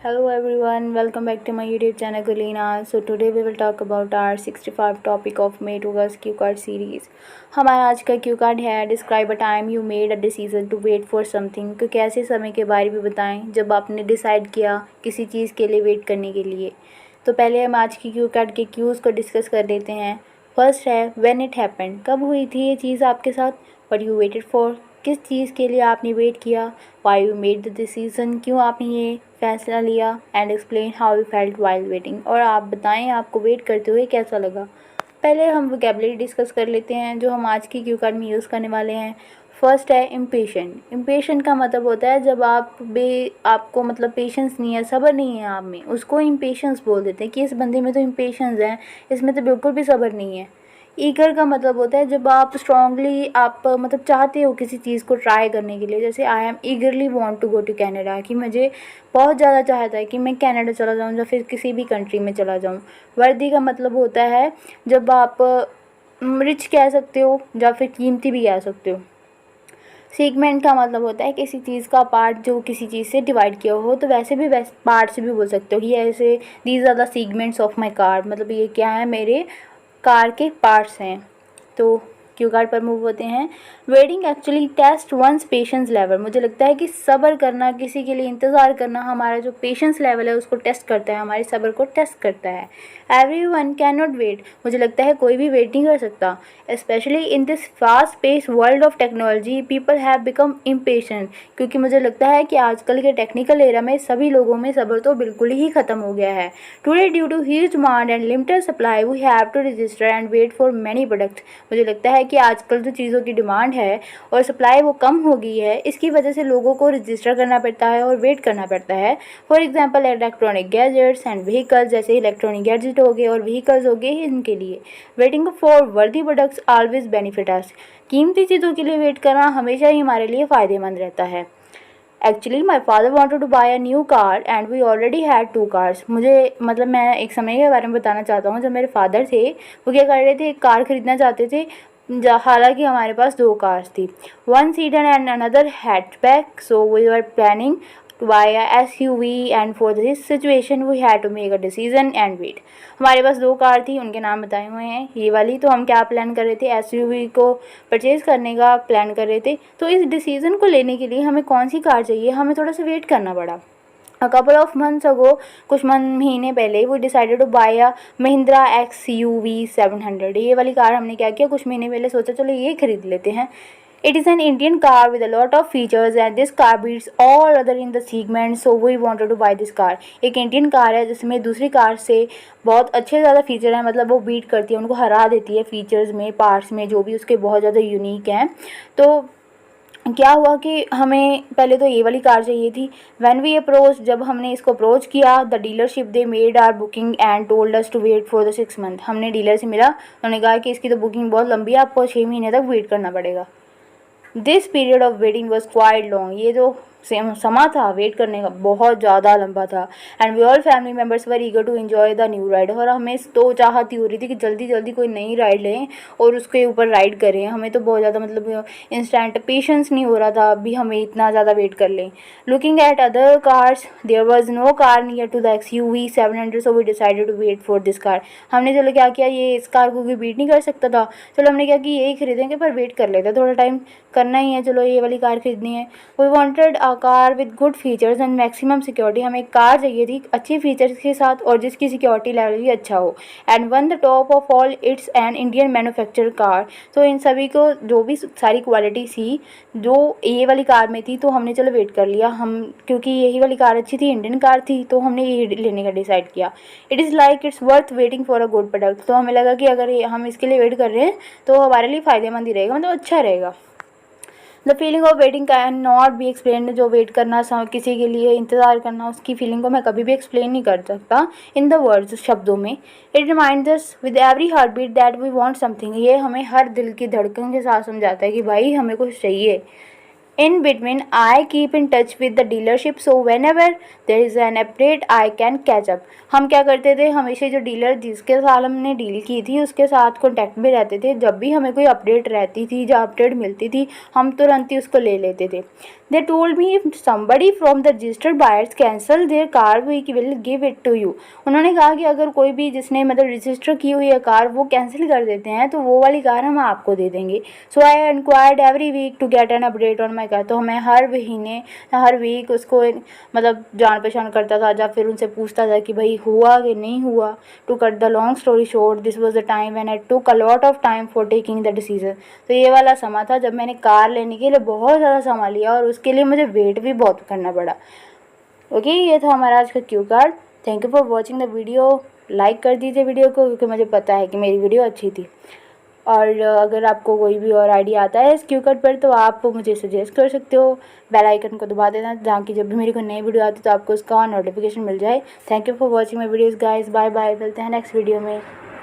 Hello everyone, welcome back to my YouTube channel Gulina. So today we will talk about our 65 topic of Made Hoga's Q card series. हमारा आज का cue card है describe a time you made a decision to wait for something. कि कैसे समय के बारे में बताएं जब आपने डिसाइड किया किसी चीज़ के लिए वेट करने के लिए। तो पहले हम आज की क्यू कार्ड के क्यूज़ को डिस्कस कर लेते हैं। फर्स्ट है व्हेन इट हैपेंड, कब हुई थी ये चीज़ आपके साथ। व्हाट यू वेटेड फॉर, किस चीज़ के लिए आपने वेट किया। Why you made the decision, क्यों आपने ये फैसला लिया। And explain how you felt while waiting, और आप बताएं आपको वेट करते हुए कैसा लगा। पहले हम वोकेबलरी डिस्कस कर लेते हैं जो हम आज की क्यू कार्ड में यूज़ करने वाले हैं। फर्स्ट है इम्पेशेंट। इम्पेशेंट का मतलब होता है जब आपको मतलब पेशेंस नहीं है, सब्र नहीं है आप में, उसको इम्पेशेंस बोल देते हैं कि इस बंदे में तो इम्पेशेंस है, इसमें तो बिल्कुल भी सब्र नहीं है। ईगर का मतलब होता है जब आप स्ट्रांगली आप मतलब चाहते हो किसी चीज़ को ट्राई करने के लिए। जैसे I am eagerly want to go to Canada, कि मुझे बहुत ज़्यादा चाहता है कि मैं कनाडा चला जाऊँ या फिर किसी भी कंट्री में चला जाऊँ। वर्दी का मतलब होता है जब आप रिच कह सकते हो या फिर कीमती भी कह सकते हो। सेगमेंट का मतलब होता है किसी चीज़ का पार्ट जो किसी चीज़ से डिवाइड किया हो। तो वैसे भी पार्ट से भी बोल सकते हो कि ऐसे these are the segments of my car, मतलब ये क्या है, मेरे कार के पार्ट्स हैं। तो क्यू कार्ड पर मूव होते हैं। Waiting actually test one's patience level, मुझे लगता है कि सब्र करना, किसी के लिए इंतज़ार करना हमारा जो पेशेंस लेवल है उसको टेस्ट करता है, हमारे सब्र को टेस्ट करता है। Every one can not wait, मुझे लगता है कोई भी वेट नहीं कर सकता। Specially in this fast pace world of technology people have become impatient, क्योंकि मुझे लगता है कि आजकल के टेक्निकल एरा में सभी लोगों में सब्र तो बिल्कुल ही ख़त्म हो गया है। Today due to huge demand and limited supply we have to register and wait for many products, मुझे लगता है कि आजकल जो चीज़ों की डिमांड है और सप्लाई वो कम हो गई है, इसकी वजह से लोगों को रजिस्टर करना पड़ता है और वेट करना पड़ता है। For example electronic gadgets and vehicles, जैसे इलेक्ट्रॉनिक गैजेट हो गए और व्हीकल्स हो गए, इनके लिए वेटिंग फॉर वर्दी प्रोडक्ट्स ऑलवेज बेनिफिट अस, कीमती चीज़ों के लिए वेट करना हमेशा ही हमारे लिए फ़ायदेमंद रहता है। Actually my father wanted to buy a new car and we already had 2 cars, मुझे मतलब मैं एक समय के बारे में बताना चाहता हूँ। जब मेरे फादर थे वो क्या कर रहे थे, एक कार ख़रीदना चाहते थे, हालांकि हमारे पास 2 कार्स थी, one seater and another hatchback. So we were planning to buy a SUV and for this situation we had to make a decision and wait। हमारे पास 2 कार थी, उनके नाम बताए हुए हैं ये वाली। तो हम क्या प्लान कर रहे थे, SUV को परचेज़ करने का प्लान कर रहे थे। तो इस डिसीज़न को लेने के लिए हमें कौन सी कार चाहिए, हमें थोड़ा सा वेट करना पड़ा। A couple of months ago, कुछ महीने पहले वो decided to buy a Mahindra XUV 700। ये वाली कार हमने क्या किया, कुछ महीने पहले सोचा चलो ये खरीद लेते हैं। It is an Indian car with a lot of features and this car beats all other in the segment, so we wanted to buy this car. एक इंडियन कार है जिसमें दूसरी कार से बहुत अच्छे ज़्यादा फीचर हैं, मतलब वो बीट करती है, उनको हरा देती है फीचर्स में, पार्ट्स में, जो भी उसके बहुत ज़्यादा यूनिक हैं। तो क्या हुआ कि हमें पहले तो ये वाली कार चाहिए थी। व्हेन वी अप्रोच, जब हमने इसको अप्रोच किया, the dealership they made our booking and told us to wait for the 6 month. हमने डीलर से मिला, उन्होंने कहा कि इसकी तो बुकिंग बहुत लंबी है, आपको 6 महीने तक वेट करना पड़ेगा। This period of waiting was quite long, ये जो समा था वेट करने का बहुत ज़्यादा लंबा था। And we all family members were eager to enjoy the new ride, और हमें तो चाहती हो रही थी कि जल्दी जल्दी कोई नई राइड लें और उसके ऊपर राइड करें। हमें तो बहुत ज़्यादा मतलब इंस्टेंट पेशेंस नहीं हो रहा था अभी हमें इतना ज़्यादा वेट कर लें। Looking at other cars there was no car near to the XUV 700, so we decided to wait for this car. हमने चलो क्या किया, ये इस कार को कोई बीट नहीं कर सकता था, चलो हमने क्या कि यही खरीदेंगे पर वेट कर लेते, थोड़ा टाइम करना ही है, चलो ये वाली कार खरीदनी है। We wanted a car with good features and maximum security, हमें एक कार चाहिए थी अच्छी फीचर्स के साथ और जिसकी सिक्योरिटी लेवल भी अच्छा हो। And one the top of all it's an Indian manufacture car, तो इन सभी को जो भी सारी क्वालिटी थी जो ये वाली कार में थी, तो हमने चलो वेट कर लिया हम, क्योंकि यही वाली कार अच्छी थी, इंडियन कार थी, तो हमने यही लेने का डिसाइड किया। It is like it's worth waiting for a good product, तो हमें लगा कि अगर हम इसके लिए वेट कर रहे हैं तो हमारे लिए फ़ायदेमंद ही रहेगा, मतलब अच्छा रहेगा। The feeling of waiting can not be explain, जो वेट करना, किसी के लिए इंतज़ार करना, उसकी फीलिंग को मैं कभी भी एक्सप्लेन नहीं कर सकता इन द वर्ड्स, शब्दों में। It reminds us with every heartbeat that we want something, ये हमें हर दिल की धड़कन के साथ समझाता है कि भाई हमें कुछ चाहिए। In between, I keep in touch with the dealership, so whenever there is an update, I can catch up. हम क्या करते थे, हमेशा जो डीलर जिसके साथ हमने डील की थी उसके साथ कॉन्टैक्ट में रहते थे। जब भी हमें कोई अपडेट रहती थी या अपडेट मिलती थी, हम तुरंत ही उसको ले लेते थे। They told me if somebody from the registered buyers cancel their car, we will give it to you. उन्होंने कहा कि अगर कोई भी जिसने मतलब रजिस्टर की हुई है कार वो कैंसिल कर देते हैं तो वो वाली कार हम आपको दे देंगे। So I inquired every week to get an update on my car. तो मैं हर महीने हर वीक उसको मतलब जान पहचान करता था या फिर उनसे पूछता था कि भाई हुआ कि नहीं हुआ। To cut the long story short, this was the time when I took a lot of time for taking the decision. तो ये वाला समय था जब मैंने कार लेने के लिए बहुत ज़्यादा समय लिया और उसके लिए मुझे वेट भी बहुत करना पड़ा। ओके, ये था हमारा आज का cue card. Thank you for watching the video. Like कर दीजिए वीडियो को क्योंकि मुझे पता है कि मेरी वीडियो अच्छी थी। और अगर आपको कोई भी और आइडिया आता है इस क्यू कार्ड पर तो आप मुझे सजेस्ट कर सकते हो। बेल आइकन को दबा देना ताकि जब भी मेरी कोई नई वीडियो आती तो आपको उसका नोटिफिकेशन मिल जाए। Thank you for watching my videos guys. Bye bye, मिलते हैं नेक्स्ट वीडियो में।